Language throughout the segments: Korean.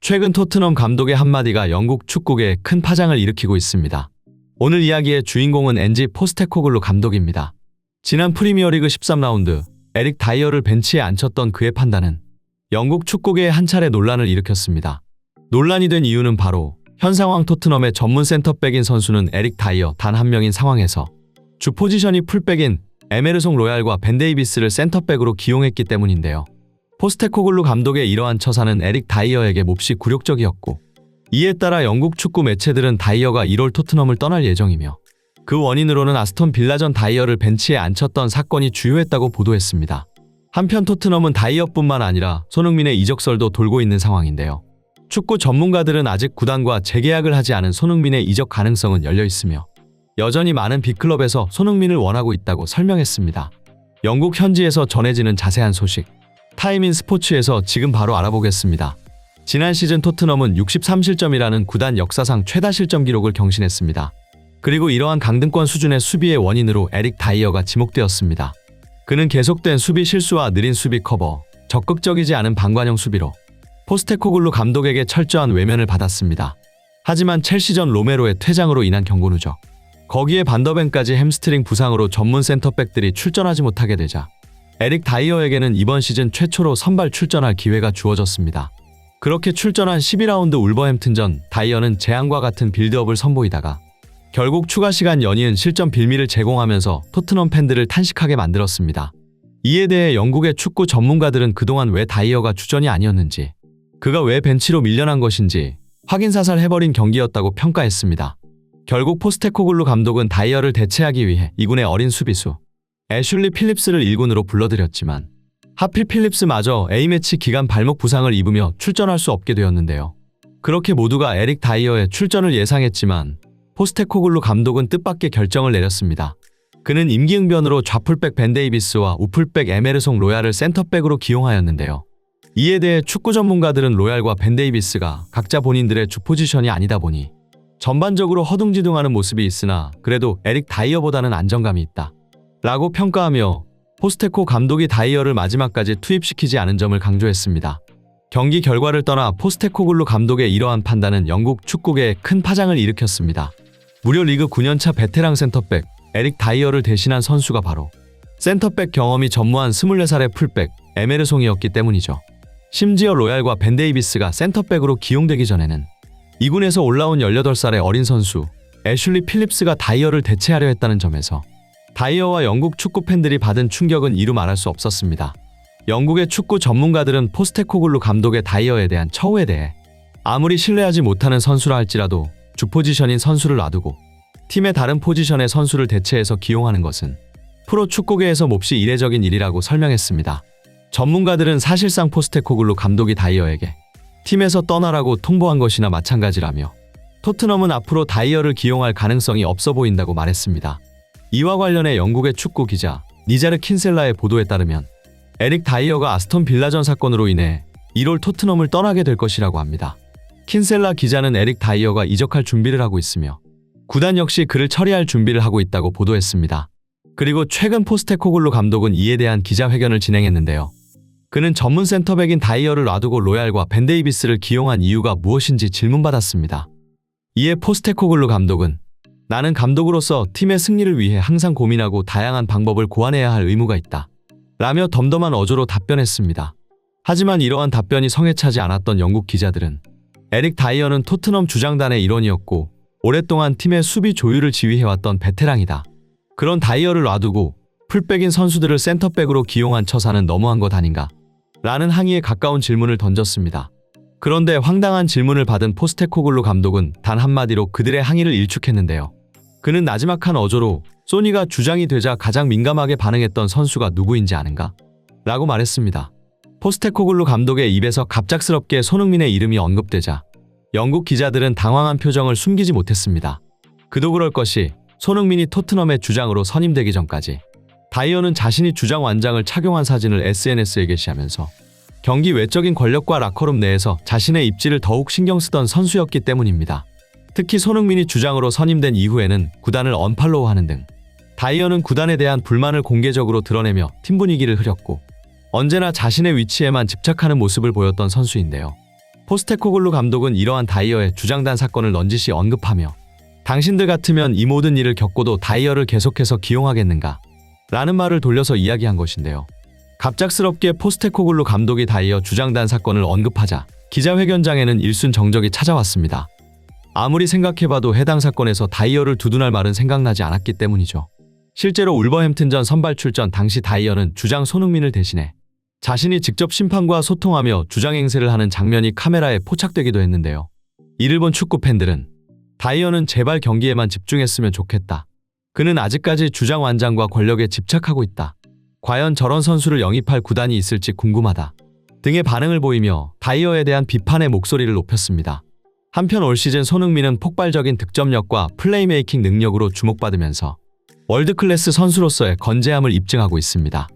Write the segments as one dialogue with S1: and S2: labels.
S1: 최근 토트넘 감독의 한마디가 영국 축구계에 큰 파장을 일으키고 있습니다. 오늘 이야기의 주인공은 엔지 포스테코글루 감독입니다. 지난 프리미어리그 13라운드 에릭 다이어를 벤치에 앉혔던 그의 판단은 영국 축구계에 한 차례 논란을 일으켰습니다. 논란이 된 이유는 바로 현 상황 토트넘의 전문 센터백인 선수는 에릭 다이어 단 한 명인 상황에서 주 포지션이 풀백인 에메르송 로얄과 벤 데이비스를 센터백으로 기용했기 때문인데요. 포스테코글루 감독의 이러한 처사는 에릭 다이어에게 몹시 굴욕적이었고, 이에 따라 영국 축구 매체들은 다이어가 1월 토트넘을 떠날 예정이며 그 원인으로는 아스톤 빌라전 다이어를 벤치에 앉혔던 사건이 주요했다고 보도했습니다. 한편 토트넘은 다이어뿐만 아니라 손흥민의 이적설도 돌고 있는 상황인데요. 축구 전문가들은 아직 구단과 재계약을 하지 않은 손흥민의 이적 가능성은 열려 있으며 여전히 많은 빅클럽에서 손흥민을 원하고 있다고 설명했습니다. 영국 현지에서 전해지는 자세한 소식, 타임인 스포츠에서 지금 바로 알아보겠습니다. 지난 시즌 토트넘은 63실점이라는 구단 역사상 최다 실점 기록을 경신했습니다. 그리고 이러한 강등권 수준의 수비의 원인으로 에릭 다이어가 지목되었습니다. 그는 계속된 수비 실수와 느린 수비 커버, 적극적이지 않은 방관형 수비로 포스테코글루 감독에게 철저한 외면을 받았습니다. 하지만 첼시전 로메로의 퇴장으로 인한 경고 누적, 거기에 반더벤까지 햄스트링 부상으로 전문 센터백들이 출전하지 못하게 되자 에릭 다이어에게는 이번 시즌 최초로 선발 출전할 기회가 주어졌습니다. 그렇게 출전한 12라운드 울버햄튼전, 다이어는 재앙과 같은 빌드업을 선보이다가 결국 추가 시간 연이은 실점 빌미를 제공하면서 토트넘 팬들을 탄식하게 만들었습니다. 이에 대해 영국의 축구 전문가들은 그동안 왜 다이어가 주전이 아니었는지, 그가 왜 벤치로 밀려난 것인지 확인사살 해버린 경기였다고 평가했습니다. 결국 포스테코글루 감독은 다이어를 대체하기 위해 2군의 어린 수비수 애슐리 필립스를 1군으로 불러들였지만 하필 필립스마저 A매치 기간 발목 부상을 입으며 출전할 수 없게 되었는데요. 그렇게 모두가 에릭 다이어의 출전을 예상했지만 포스테코글루 감독은 뜻밖의 결정을 내렸습니다. 그는 임기응변으로 좌풀백 벤 데이비스와 우풀백 에메르송 로얄을 센터백으로 기용하였는데요. 이에 대해 축구 전문가들은 로얄과 벤 데이비스가 각자 본인들의 주 포지션이 아니다 보니 전반적으로 허둥지둥하는 모습이 있으나 그래도 에릭 다이어보다는 안정감이 있다 라고 평가하며 포스테코 감독이 다이어를 마지막까지 투입시키지 않은 점을 강조했습니다. 경기 결과를 떠나 포스테코글루 감독의 이러한 판단은 영국 축구계에 큰 파장을 일으켰습니다. 무려 리그 9년차 베테랑 센터백 에릭 다이어를 대신한 선수가 바로 센터백 경험이 전무한 24살의 풀백 에메르송이었기 때문이죠. 심지어 로얄과 벤 데이비스가 센터백으로 기용되기 전에는 2군에서 올라온 18살의 어린 선수 애슐리 필립스가 다이어를 대체하려 했다는 점에서 다이어와 영국 축구 팬들이 받은 충격은 이루 말할 수 없었습니다. 영국의 축구 전문가들은 포스테코글루 감독의 다이어에 대한 처우에 대해 아무리 신뢰하지 못하는 선수라 할지라도 주 포지션인 선수를 놔두고 팀의 다른 포지션의 선수를 대체해서 기용하는 것은 프로 축구계에서 몹시 이례적인 일이라고 설명했습니다. 전문가들은 사실상 포스테코글루 감독이 다이어에게 팀에서 떠나라고 통보한 것이나 마찬가지라며 토트넘은 앞으로 다이어를 기용할 가능성이 없어 보인다고 말했습니다. 이와 관련해 영국의 축구 기자 니자르 킨셀라의 보도에 따르면 에릭 다이어가 아스톤 빌라전 사건으로 인해 1월 토트넘을 떠나게 될 것이라고 합니다. 킨셀라 기자는 에릭 다이어가 이적할 준비를 하고 있으며 구단 역시 그를 처리할 준비를 하고 있다고 보도했습니다. 그리고 최근 포스테코글루 감독은 이에 대한 기자회견을 진행했는데요. 그는 전문 센터백인 다이어를 놔두고 로얄과 벤 데이비스를 기용한 이유가 무엇인지 질문받았습니다. 이에 포스테코글루 감독은 나는 감독으로서 팀의 승리를 위해 항상 고민하고 다양한 방법을 고안해야 할 의무가 있다 라며 덤덤한 어조로 답변했습니다. 하지만 이러한 답변이 성에 차지 않았던 영국 기자들은 에릭 다이어는 토트넘 주장단의 일원이었고 오랫동안 팀의 수비 조율을 지휘해왔던 베테랑이다. 그런 다이어를 놔두고 풀백인 선수들을 센터백으로 기용한 처사는 너무한 것 아닌가? 라는 항의에 가까운 질문을 던졌습니다. 그런데 황당한 질문을 받은 포스테코글루 감독은 단 한마디로 그들의 항의를 일축했는데요. 그는 나지막한 어조로 소니가 주장이 되자 가장 민감하게 반응했던 선수가 누구인지 아는가? 라고 말했습니다. 포스테코글루 감독의 입에서 갑작스럽게 손흥민의 이름이 언급되자 영국 기자들은 당황한 표정을 숨기지 못했습니다. 그도 그럴 것이 손흥민이 토트넘의 주장으로 선임되기 전까지 다이어는 자신이 주장 완장을 착용한 사진을 SNS에 게시하면서 경기 외적인 권력과 라커룸 내에서 자신의 입지를 더욱 신경 쓰던 선수였기 때문입니다. 특히 손흥민이 주장으로 선임된 이후에는 구단을 언팔로우하는 등 다이어는 구단에 대한 불만을 공개적으로 드러내며 팀 분위기를 흐렸고 언제나 자신의 위치에만 집착하는 모습을 보였던 선수인데요. 포스테코글루 감독은 이러한 다이어의 주장단 사건을 넌지시 언급하며 당신들 같으면 이 모든 일을 겪고도 다이어를 계속해서 기용하겠는가? 라는 말을 돌려서 이야기한 것인데요. 갑작스럽게 포스테코글루 감독이 다이어 주장단 사건을 언급하자 기자회견장에는 일순 정적이 찾아왔습니다. 아무리 생각해봐도 해당 사건에서 다이어를 두둔할 말은 생각나지 않았기 때문이죠. 실제로 울버햄튼전 선발 출전 당시 다이어는 주장 손흥민을 대신해 자신이 직접 심판과 소통하며 주장 행세를 하는 장면이 카메라에 포착되기도 했는데요. 이를 본 축구 팬들은 다이어는 제발 경기에만 집중했으면 좋겠다. 그는 아직까지 주장 완장과 권력에 집착하고 있다. 과연 저런 선수를 영입할 구단이 있을지 궁금하다. 등의 반응을 보이며 다이어에 대한 비판의 목소리를 높였습니다. 한편 올 시즌 손흥민은 폭발적인 득점력과 플레이메이킹 능력으로 주목받으면서 월드클래스 선수로서의 건재함을 입증하고 있습니다.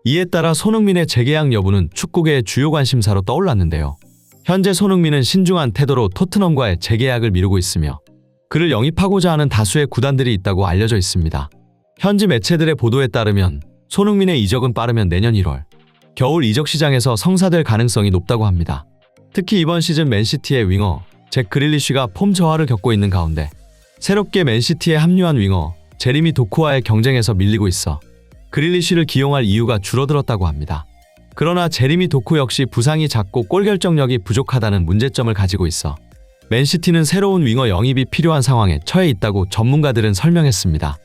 S1: 이에 따라 손흥민의 재계약 여부는 축구계의 주요 관심사로 떠올랐는데요. 현재 손흥민은 신중한 태도로 토트넘과의 재계약을 미루고 있으며 그를 영입하고자 하는 다수의 구단들이 있다고 알려져 있습니다. 현지 매체들의 보도에 따르면 손흥민의 이적은 빠르면 내년 1월 겨울 이적 시장에서 성사될 가능성이 높다고 합니다. 특히 이번 시즌 맨시티의 윙어 잭 그릴리쉬가 폼 저하를 겪고 있는 가운데 새롭게 맨시티에 합류한 윙어 제리미 도쿠와의 경쟁에서 밀리고 있어 그릴리쉬를 기용할 이유가 줄어들었다고 합니다. 그러나 제리미 도쿠 역시 부상이 잦고 골 결정력이 부족하다는 문제점을 가지고 있어 맨시티는 새로운 윙어 영입이 필요한 상황에 처해 있다고 전문가들은 설명했습니다.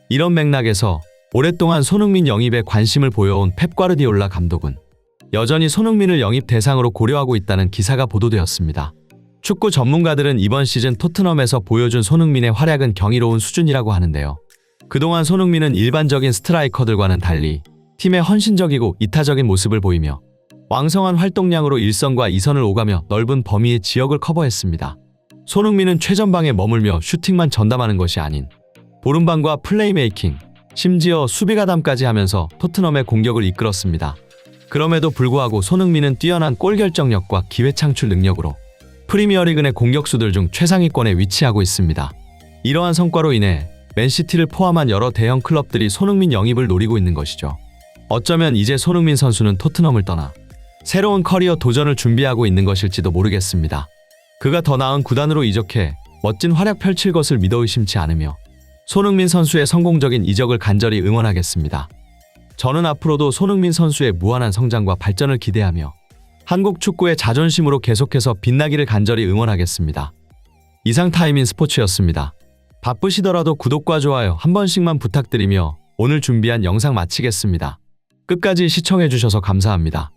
S1: 이런 맥락에서 오랫동안 손흥민 영입에 관심을 보여온 펩 과르디올라 감독은 여전히 손흥민을 영입 대상으로 고려하고 있다는 기사가 보도되었습니다. 축구 전문가들은 이번 시즌 토트넘에서 보여준 손흥민의 활약은 경이로운 수준이라고 하는데요. 그동안 손흥민은 일반적인 스트라이커들과는 달리 팀의 헌신적이고 이타적인 모습을 보이며 왕성한 활동량으로 1선과 2선을 오가며 넓은 범위의 지역을 커버했습니다. 손흥민은 최전방에 머물며 슈팅만 전담하는 것이 아닌 보름방과 플레이메이킹, 심지어 수비가담까지 하면서 토트넘의 공격을 이끌었습니다. 그럼에도 불구하고 손흥민은 뛰어난 골 결정력과 기회 창출 능력으로 프리미어리그 내 공격수들 중 최상위권에 위치하고 있습니다. 이러한 성과로 인해 맨시티를 포함한 여러 대형 클럽들이 손흥민 영입을 노리고 있는 것이죠. 어쩌면 이제 손흥민 선수는 토트넘을 떠나 새로운 커리어 도전을 준비하고 있는 것일지도 모르겠습니다. 그가 더 나은 구단으로 이적해 멋진 활약 펼칠 것을 믿어 의심치 않으며 손흥민 선수의 성공적인 이적을 간절히 응원하겠습니다. 저는 앞으로도 손흥민 선수의 무한한 성장과 발전을 기대하며 한국 축구의 자존심으로 계속해서 빛나기를 간절히 응원하겠습니다. 이상 타임인 스포츠였습니다. 바쁘시더라도 구독과 좋아요 한 번씩만 부탁드리며 오늘 준비한 영상 마치겠습니다. 끝까지 시청해주셔서 감사합니다.